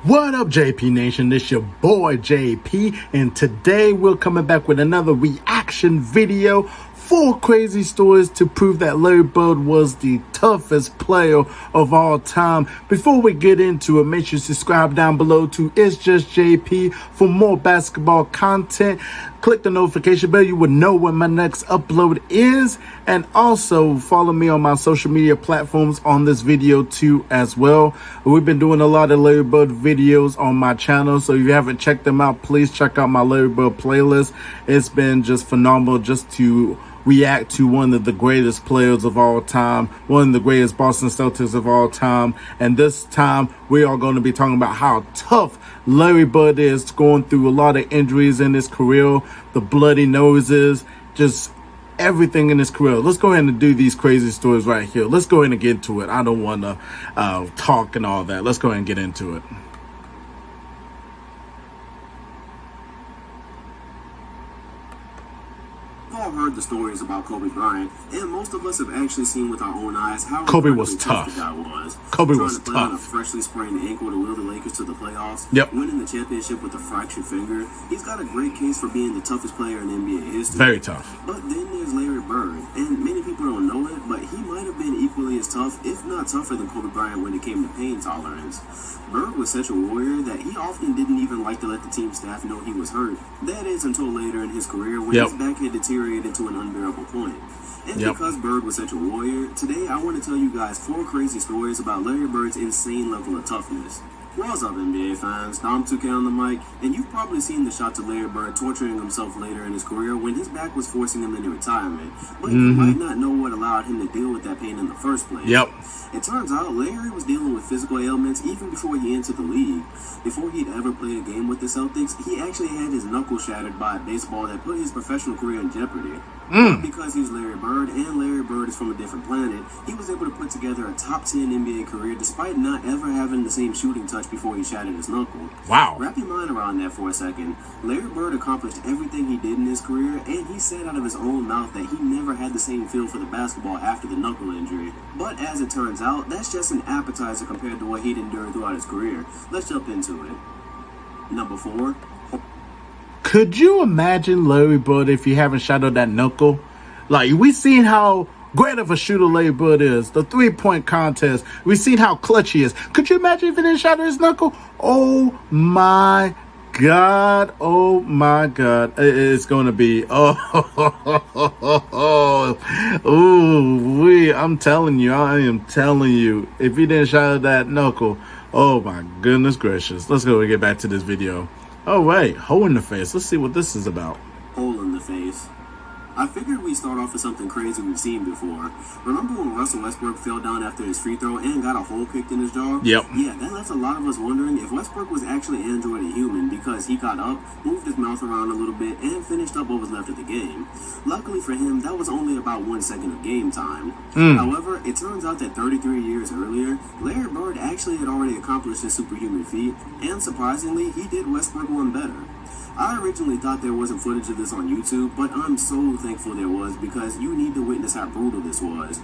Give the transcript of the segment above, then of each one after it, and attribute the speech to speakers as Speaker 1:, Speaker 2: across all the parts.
Speaker 1: What up, JP Nation? This your boy JP, and today we're coming back with another reaction video. 4 crazy stories to prove that Larry Bird was the toughest player of all time. Before we get into it, make sure you subscribe down below to It's Just JP for more basketball content. Click the notification bell, you will know when my next upload is. And also follow me on my social media platforms on this video too as well. We've been doing a lot of Larry Bird videos on my channel, so if you haven't checked them out, please check out my Larry Bird playlist. It's been just phenomenal just to react to one of the greatest players of all time, one of the greatest Boston Celtics of all time. And this time we are going to be talking about how tough Larry Bird is, going through a lot of injuries in his career, the bloody noses, just everything in his career. Let's go ahead and do these crazy stories right here. Let's go ahead and get into it. I don't want to talk and all that. Let's go ahead and get into it.
Speaker 2: We've all heard the stories about Kobe Bryant, and most of us have actually seen with our own eyes how
Speaker 1: Kobe was tough.
Speaker 2: The guy was.
Speaker 1: Kobe was
Speaker 2: trying to play on a
Speaker 1: tough.
Speaker 2: freshly sprained ankle to will the Lakers to the playoffs.
Speaker 1: Yep.
Speaker 2: Winning the championship with a fractured finger. He's got a great case for being the toughest player in NBA history.
Speaker 1: Very tough.
Speaker 2: But then there's Larry Bird, and many people don't know it, but he might have been equally as tough, if not tougher than Kobe Bryant when it came to pain tolerance. Bird was such a warrior that he often didn't even like to let the team staff know he was hurt. That is until later in his career when his back had deteriorated to an unbearable point. And because Bird was such a warrior, today I want to tell you guys 4 crazy stories about Larry Bird's insane level of toughness. What's up, NBA fans? Dom 2K on the mic, and you've probably seen the shots of Larry Bird torturing himself later in his career when his back was forcing him into retirement, but you might not know what allowed him to deal with that pain in the first place. It turns out Larry was dealing with physical ailments even before he entered the league. Before he'd ever played a game with the Celtics, he actually had his knuckle shattered by a baseball that put his professional career in jeopardy. But because he's Larry Bird, and Larry Bird is from a different planet, he was able to put together a top 10 NBA career despite not ever having the same shooting touch before he shattered his knuckle.
Speaker 1: Wow.
Speaker 2: Wrap your mind around that for a second. Larry Bird accomplished everything he did in his career, and he said out of his own mouth that he never had the same feel for the basketball after the knuckle injury. But as it turns out, that's just an appetizer compared to what he'd endured throughout his career. Let's jump into it. Number 4.
Speaker 1: Could you imagine Larry Bird if you haven't shadowed that knuckle? Like, we seen how great of a shooter Larry Bird is. The 3-point contest. We seen how clutch he is. Could you imagine if he didn't shadow his knuckle? Oh my God. Oh my God. It's going to be, I'm telling you, I am telling you, if he didn't shadow that knuckle, oh my goodness gracious. Let's go and get back to this video. Oh wait, hole in the face. Let's see what this is about.
Speaker 2: Hole in the face. I figured we'd start off with something crazy we've seen before. Remember when Russell Westbrook fell down after his free throw and got a hole kicked in his jaw?
Speaker 1: Yep.
Speaker 2: Yeah, that left a lot of us wondering if Westbrook was actually Android a human because he got up, moved his mouth around a little bit, and finished up what was left of the game. Luckily for him, that was only about 1 second of game time. However, it turns out that 33 years earlier, Larry Bird actually had already accomplished his superhuman feat, and surprisingly, he did Westbrook one better. I originally thought there wasn't footage of this on YouTube, but I'm so thankful there was because you need to witness how brutal this was.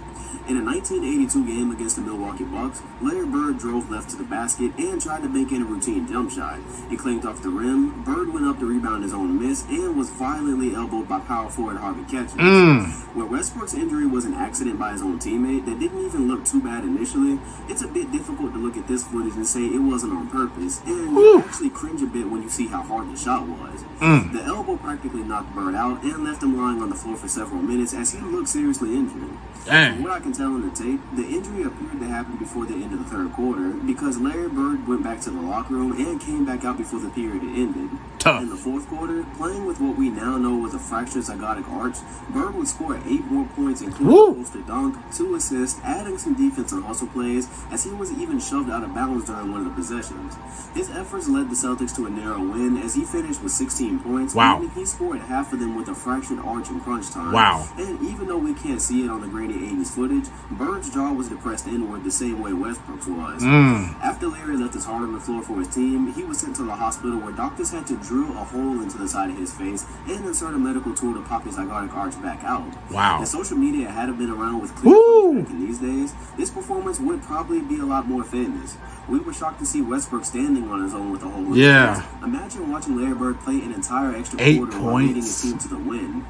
Speaker 2: In a 1982 game against the Milwaukee Bucks, Larry Bird drove left to the basket and tried to bank in a routine jump shot. He clanked off the rim, Bird went up to rebound his own miss, and was violently elbowed by power forward Harvey Catchings. Where Westbrook's injury was an accident by his own teammate that didn't even look too bad initially, it's a bit difficult to look at this footage and say it wasn't on purpose, and you actually cringe a bit when you see how hard the shot was. The elbow practically knocked Bird out and left him lying on the floor for several minutes as he looked seriously injured. From what I can tell in the tape, the injury appeared to happen before the end of the third quarter because Larry Bird went back to the locker room and came back out before the period had ended. In the fourth quarter, playing with what we now know was a fractured zygotic arch, Bird would score 8 more points, including a poster dunk, 2 assists, adding some defense and hustle plays, as he was even shoved out of bounds during one of the possessions. His efforts led the Celtics to a narrow win as he failed finished with 16 points.
Speaker 1: Wow.
Speaker 2: Meaning he scored half of them with a fractured arch in crunch time.
Speaker 1: Wow.
Speaker 2: And even though we can't see it on the grainy 80s footage, Bird's jaw was depressed inward the same way Westbrook's was. After Larry left his heart on the floor for his team, he was sent to the hospital where doctors had to drill a hole into the side of his face and insert a medical tool to pop his zygotic arch back out.
Speaker 1: Wow.
Speaker 2: If social media hadn't been around with clear footage back in these days, this performance would probably be a lot more famous. We were shocked to see Westbrook standing on his own with a hole in his face. Imagine watching Larry Bird play an entire extra
Speaker 1: 8
Speaker 2: quarter
Speaker 1: points.
Speaker 2: while leading his team to the win.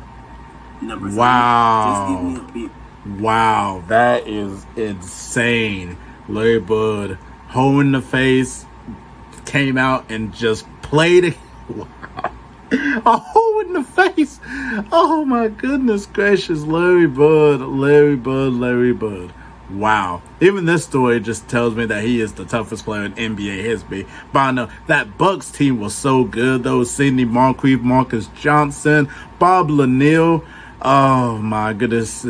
Speaker 2: Number 3,
Speaker 1: Wow.
Speaker 2: just give me a beat.
Speaker 1: Wow, that is insane. Larry Bird, hole in the face, came out and just played it. Wow. A hole in the face. Oh my goodness gracious. Larry Bird, Larry Bird, Larry Bird. Wow. Even this story just tells me that he is the toughest player in NBA history. But I know that Bucks team was so good though. Sidney Moncrief, Marcus Johnson, Bob Lanier. Oh my goodness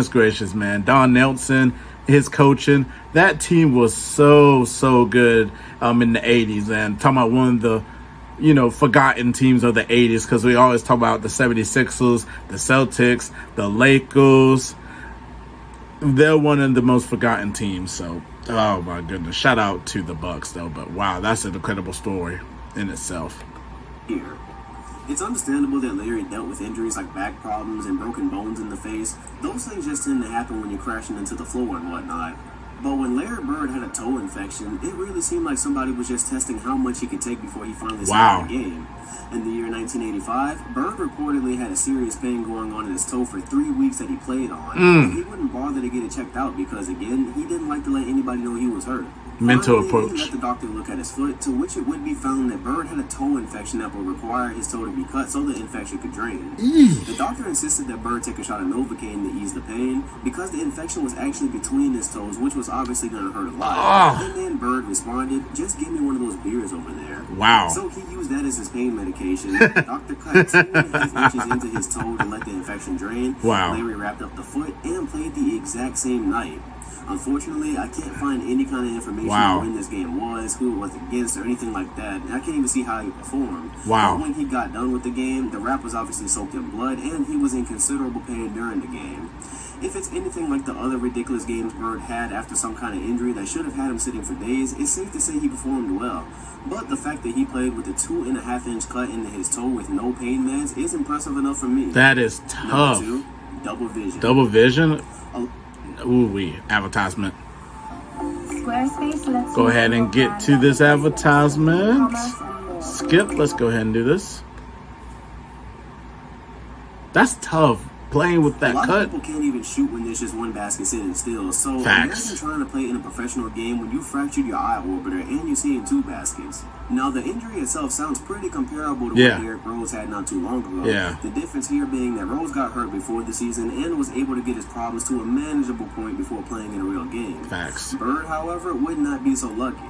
Speaker 1: gracious, man. Don Nelson, his coaching. That team was so good in the 80s. And talking about one of the forgotten teams of the 80s, because we always talk about the 76ers, the Celtics, the Lakers. They're one of the most forgotten teams. So, oh my goodness. Shout out to the Bucks though. But wow, that's an incredible story in itself.
Speaker 2: Here. It's understandable that Larry dealt with injuries like back problems and broken bones in the face. Those things just tend to happen when you're crashing into the floor and whatnot. But when Larry Bird had a toe infection, it really seemed like somebody was just testing how much he could take before he finally started the game. In the year 1985, Bird reportedly had a serious pain going on in his toe for 3 weeks that he played on. And he wouldn't bother to get it checked out because, again, he didn't like to let anybody know he was hurt.
Speaker 1: Mental
Speaker 2: Finally,
Speaker 1: approach.
Speaker 2: He let the doctor look at his foot, to which it would be found that Bird had a toe infection that would require his toe to be cut so the infection could drain. The doctor insisted that Bird take a shot of Novocaine to ease the pain because the infection was actually between his toes, which was obviously going to hurt a lot. And then Bird responded, "Just give me one of those beers over there."
Speaker 1: Wow.
Speaker 2: So he used that as his pain medication. The doctor cut 2.5 inches into his toe to let the infection drain.
Speaker 1: Wow.
Speaker 2: Larry wrapped up the foot and played the exact same night. Unfortunately, I can't find any kind of information on when this game was, who it was against, or anything like that. And I can't even see how he performed.
Speaker 1: Wow.
Speaker 2: But when he got done with the game, the wrap was obviously soaked in blood, and he was in considerable pain during the game. If it's anything like the other ridiculous games Bird had after some kind of injury that should have had him sitting for days, it's safe to say he performed well. But the fact that he played with a 2.5-inch cut into his toe with no pain meds is impressive enough for me.
Speaker 1: That is tough.
Speaker 2: Number 2, double vision.
Speaker 1: Double vision? Ooh-wee, advertisement.
Speaker 3: Squarespace,
Speaker 1: Go ahead and get to this advertisement. Skip, let's go ahead and do this. That's tough. Playing with that
Speaker 2: cut. A lot
Speaker 1: cut.
Speaker 2: of people can't even shoot when there's just one basket sitting still. So
Speaker 1: Facts.
Speaker 2: imagine trying to play in a professional game when you fractured your eye orbiter and you're seeing 2 baskets. Now the injury itself sounds pretty comparable to what Derrick Rose had not too long ago. The difference here being that Rose got hurt before the season and was able to get his problems to a manageable point before playing in a real game.
Speaker 1: Facts.
Speaker 2: Bird, however, would not be so lucky.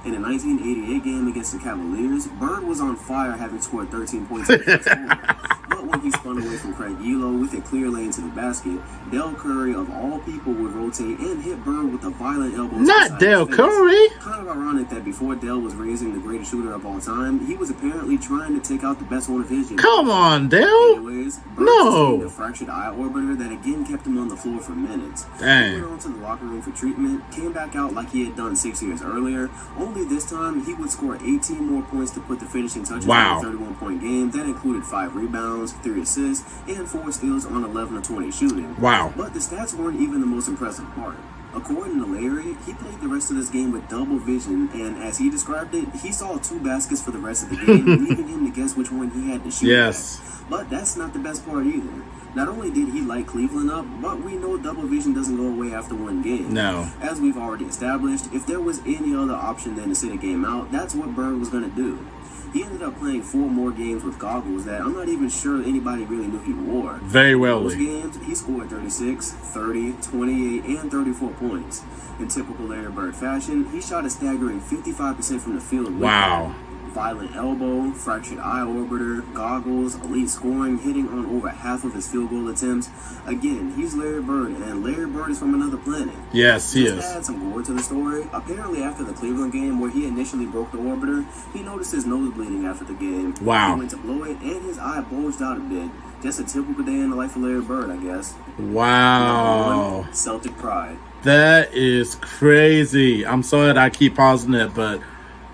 Speaker 2: In a 1988 game against the Cavaliers, Bird was on fire, having scored 13 points in the first quarter. But when he spun away from Craig Elo with a clear lane to the basket, Del Curry, of all people, would rotate and hit Bird with a violent elbow.
Speaker 1: Not Del Curry!
Speaker 2: Kind of ironic that before Del was raising the greatest shooter of all time, he was apparently trying to take out the best one of his years.
Speaker 1: Come on, Del!
Speaker 2: Anyways, Bird sustained a fractured eye orbiter that again kept him on the floor for minutes.
Speaker 1: Dang.
Speaker 2: He went on to the locker room for treatment, came back out like he had done 6 years earlier, only this time he would score 18 more points to put the finishing touches on a 31-point game. That included 5 rebounds, 3 assists, and 4 steals on 11 of 20 shooting.
Speaker 1: Wow.
Speaker 2: But the stats weren't even the most impressive part. According to Larry, he played the rest of this game with double vision, and as he described it, he saw 2 baskets for the rest of the game, leaving him to guess which one he had to shoot at. But that's not the best part either. Not only did he light Cleveland up, but we know double vision doesn't go away after one game.
Speaker 1: No.
Speaker 2: As we've already established, if there was any other option than to sit a game out, that's what Bird was going to do. He ended up playing 4 more games with goggles that I'm not even sure anybody really knew he wore.
Speaker 1: Very well.
Speaker 2: Those games, he scored 36, 30, 28, and 34 points. In typical Larry Bird fashion, he shot a staggering 55% from the field.
Speaker 1: Wow.
Speaker 2: violent elbow, fractured eye orbiter, goggles, elite scoring, hitting on over half of his field goal attempts. Again, he's Larry Bird, and Larry Bird is from another planet.
Speaker 1: Yes, he is.
Speaker 2: Just to add some gore to the story, apparently after the Cleveland game where he initially broke the orbiter, he noticed his nose bleeding after the game.
Speaker 1: Wow.
Speaker 2: He went to blow it, and his eye bulged out a bit. Just a typical day in the life of Larry Bird, I guess.
Speaker 1: Wow.
Speaker 2: Number 1, Celtic pride.
Speaker 1: That is crazy. I'm sorry that I keep pausing it, but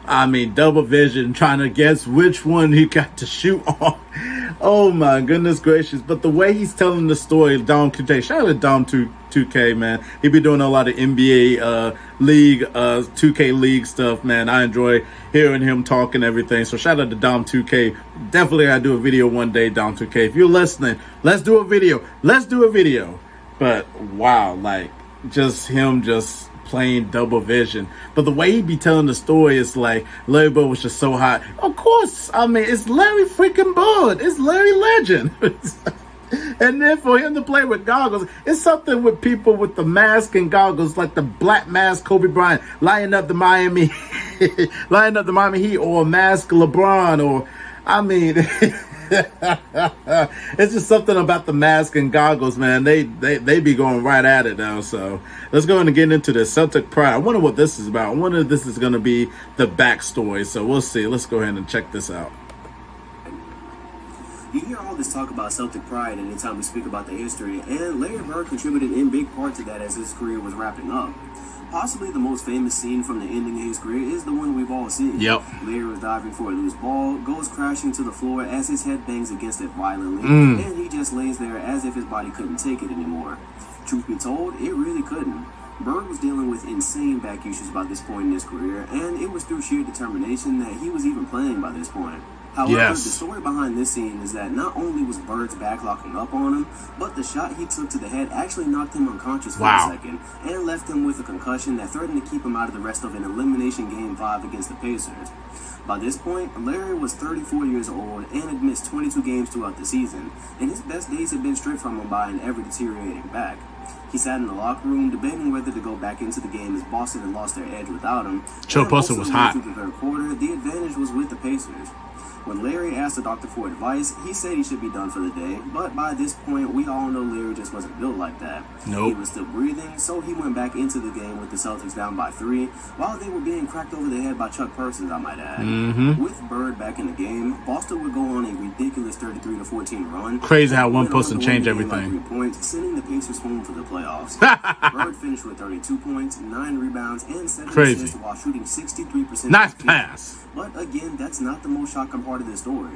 Speaker 1: I mean, double vision, trying to guess which one he got to shoot on. Oh my goodness gracious. But the way he's telling the story, Dom 2K, shout out to Dom 2K, man. He be doing a lot of NBA league, 2K league stuff, man. I enjoy hearing him talk and everything. So shout out to Dom 2K. Definitely gotta do a video one day, Dom 2K. If you're listening, let's do a video. Let's do a video. But wow, like just him just playing double vision. But the way he be telling the story is like Larry Bird was just so hot. Of course, I mean, it's Larry freaking Bird. It's Larry Legend. And then for him to play with goggles, it's something with people with the mask and goggles, like the black mask Kobe Bryant lining up the Miami Heat, or a mask LeBron, or I mean it's just something about the mask and goggles, man. They be going right at it now. So let's go ahead and get into the Celtic pride. I wonder what this is about. I wonder if this is going to be the backstory. So we'll see. Let's go ahead and check this out.
Speaker 2: You hear all this talk about Celtic pride anytime we speak about the history, and Larry Bird contributed in big part to that as his career was wrapping up. Possibly the most famous scene from the ending of his career is the one we've all seen.
Speaker 1: Yep.
Speaker 2: Larry was diving for a loose ball, goes crashing to the floor as his head bangs against it violently, and he just lays there as if his body couldn't take it anymore. Truth be told, it really couldn't. Bird was dealing with insane back issues by this point in his career, and it was through sheer determination that he was even playing by this point. However, the story behind this scene is that not only was Bird's back locking up on him, but the shot he took to the head actually knocked him unconscious for a second and left him with a concussion that threatened to keep him out of the rest of an elimination game 5 against the Pacers. By this point, Larry was 34 years old and had missed 22 games throughout the season, and his best days had been stripped from him by an ever-deteriorating back. He sat in the locker room debating whether to go back into the game as Boston had lost their edge without him.
Speaker 1: Joe Boston was hot.
Speaker 2: Through the third quarter, the advantage was with the Pacers. When Larry asked the doctor for advice, he said he should be done for the day, but by this point, we all know Larry just wasn't built like that.
Speaker 1: Nope.
Speaker 2: He was still breathing, so he went back into the game with the Celtics down by 3, while they were being cracked over the head by Chuck Persons, I might add. With Bird back in the game, Boston would go on a ridiculous 33-14 run.
Speaker 1: Crazy how one person changed everything.
Speaker 2: 3 points, sending the Pacers home for the playoffs. Bird finished with 32 points, 9 rebounds, and 7 assists while shooting 63%.
Speaker 1: Nice pass.
Speaker 2: But again, that's not the most shocking part of this story.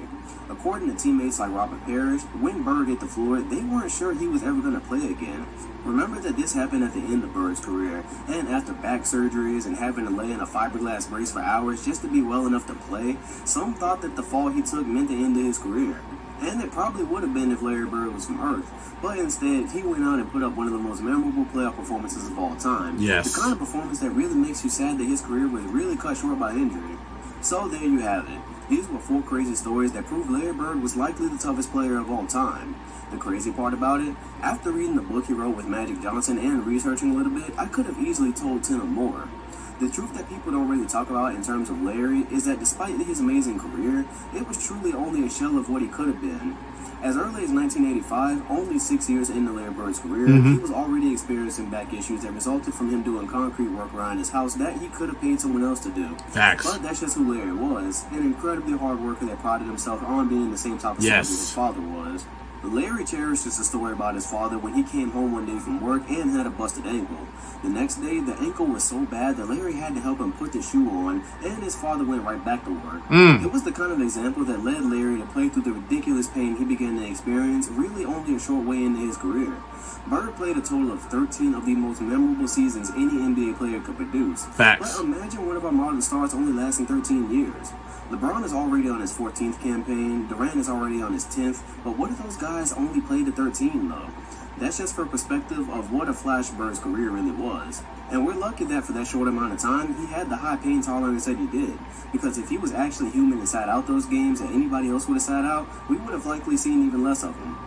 Speaker 2: According to teammates like Robert Parrish, when Bird hit the floor, they weren't sure he was ever going to play again. Remember that this happened at the end of Bird's career, and after back surgeries and having to lay in a fiberglass brace for hours just to be well enough to play, some thought that the fall he took meant the end of his career. And it probably would have been if Larry Bird was from Earth. But instead, he went out and put up one of the most memorable playoff performances of all time.
Speaker 1: Yes.
Speaker 2: The kind of performance that really makes you sad that his career was really cut short by injury. So there you have it. These were 4 crazy stories that prove Larry Bird was likely the toughest player of all time. The crazy part about it, after reading the book he wrote with Magic Johnson and researching a little bit, I could have easily told 10 or more. The truth that people don't really talk about in terms of Larry is that despite his amazing career, it was truly only a shell of what he could have been. As early as 1985, only 6 years into Larry Bird's career, he was already experiencing back issues that resulted from him doing concrete work around his house that he could have paid someone else to do.
Speaker 1: Facts.
Speaker 2: But that's just who Larry was, an incredibly hard worker that prided himself on being the same type of soldier his father was. Larry cherishes a story about his father when he came home one day from work and had a busted ankle. The next day, the ankle was so bad that Larry had to help him put the shoe on, and his father went right back to work. It was the kind of example that led Larry to play through the ridiculous pain he began to experience really only a short way into his career. Bird played a total of 13 of the most memorable seasons any NBA player could produce.
Speaker 1: Facts.
Speaker 2: But imagine one of our modern stars only lasting 13 years. LeBron is already on his 14th campaign, Durant is already on his 10th, but what if those guys only played to 13 though? That's just for perspective of what a flash Bird's career really was. And we're lucky that for that short amount of time, he had the high pain tolerance that he did. Because if he was actually human and sat out those games and anybody else would have sat out, we would have likely seen even less of him.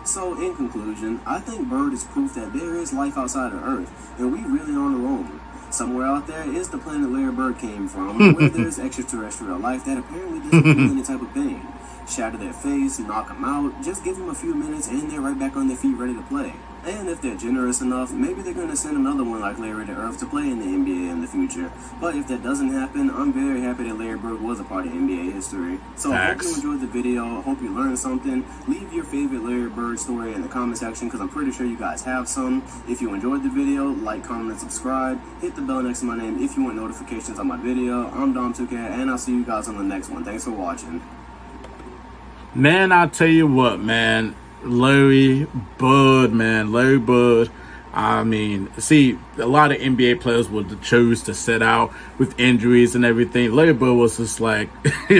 Speaker 2: So in conclusion, I think Bird is proof that there is life outside of Earth, and we really aren't alone. Somewhere out there is the planet Larry Bird came from, where there's extraterrestrial life that apparently doesn't feel any type of pain. Shatter their face, knock them out, just give them a few minutes and they're right back on their feet ready to play. And if they're generous enough, maybe they're going to send another one like Larry to Earth to play in the NBA in the future. But if that doesn't happen, I'm very happy that Larry Bird was a part of NBA history. So I hope you enjoyed the video. I hope you learned something. Leave your favorite Larry Bird story in the comment section because I'm pretty sure you guys have some. If you enjoyed the video, like, comment, and subscribe. Hit the bell next to my name if you want notifications on my video. I'm Dom2K and I'll see you guys on the next one. Thanks for watching.
Speaker 1: Man, I'll tell you what, man. Larry Bird, man. Larry Bird. I mean, see, a lot of NBA players would choose to sit out with injuries and everything. Larry Bird was just like,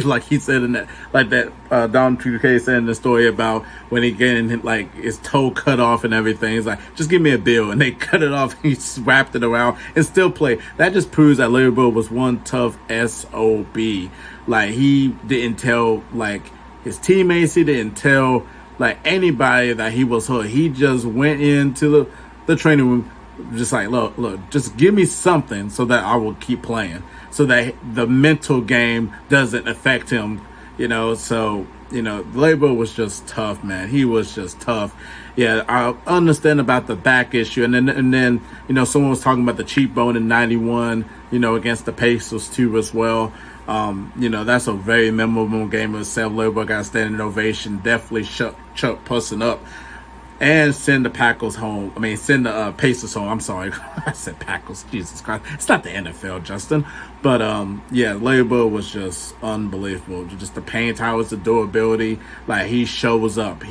Speaker 1: like he said in that, like that Dom2K said in the story about when he getting like his toe cut off and everything. He's like, just give me a bill, and they cut it off. And he wrapped it around and still play. That just proves that Larry Bird was one tough SOB. Like he didn't tell like his teammates, he didn't tell like anybody that he was hurt. He just went into the training room just like, look, just give me something so that I will keep playing, so that the mental game doesn't affect him, you know. So, you know, Larry Bird was just tough, man. He was just tough. Yeah, I understand about the back issue, and then you know, someone was talking about the cheekbone in '91, you know, against the Pacers too as well. You know, that's a very memorable game itself. Larry Bird got a standing ovation. Definitely shut Chuck Pussing up and send the Packers home. I mean, send the Pacers home. I'm sorry, I said Packers. Jesus Christ, it's not the NFL, Justin. But yeah, Larry Bird was just unbelievable. Just the paint towers, the durability. Like he shows up.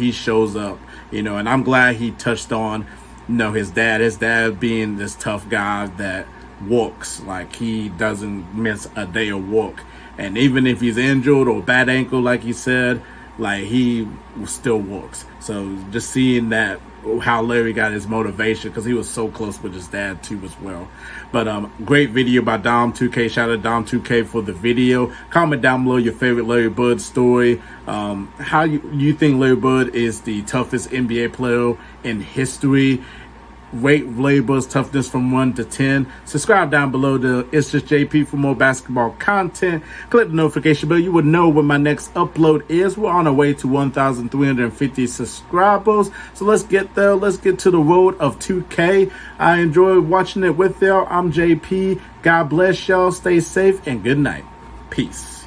Speaker 1: You know, and I'm glad he touched on, you know, his dad being this tough guy that walks. Like he doesn't miss a day of work. And even if he's injured or bad ankle, like he said, like he still works. So just seeing that, how Larry got his motivation, because he was so close with his dad too as well. But great video by Dom2K. Shout out Dom2K for the video. Comment down below your favorite Larry Bird story. How you think Larry Bird is the toughest NBA player in history. Rate Larry Bird's toughness from 1 to 10. Subscribe down below to It's Just JP for more basketball content. Click the notification bell. You would know when my next upload is. We're on our way to 1,350 subscribers. So let's get there. Let's get to the road of 2K. I enjoyed watching it with y'all. I'm JP. God bless y'all. Stay safe and good night. Peace.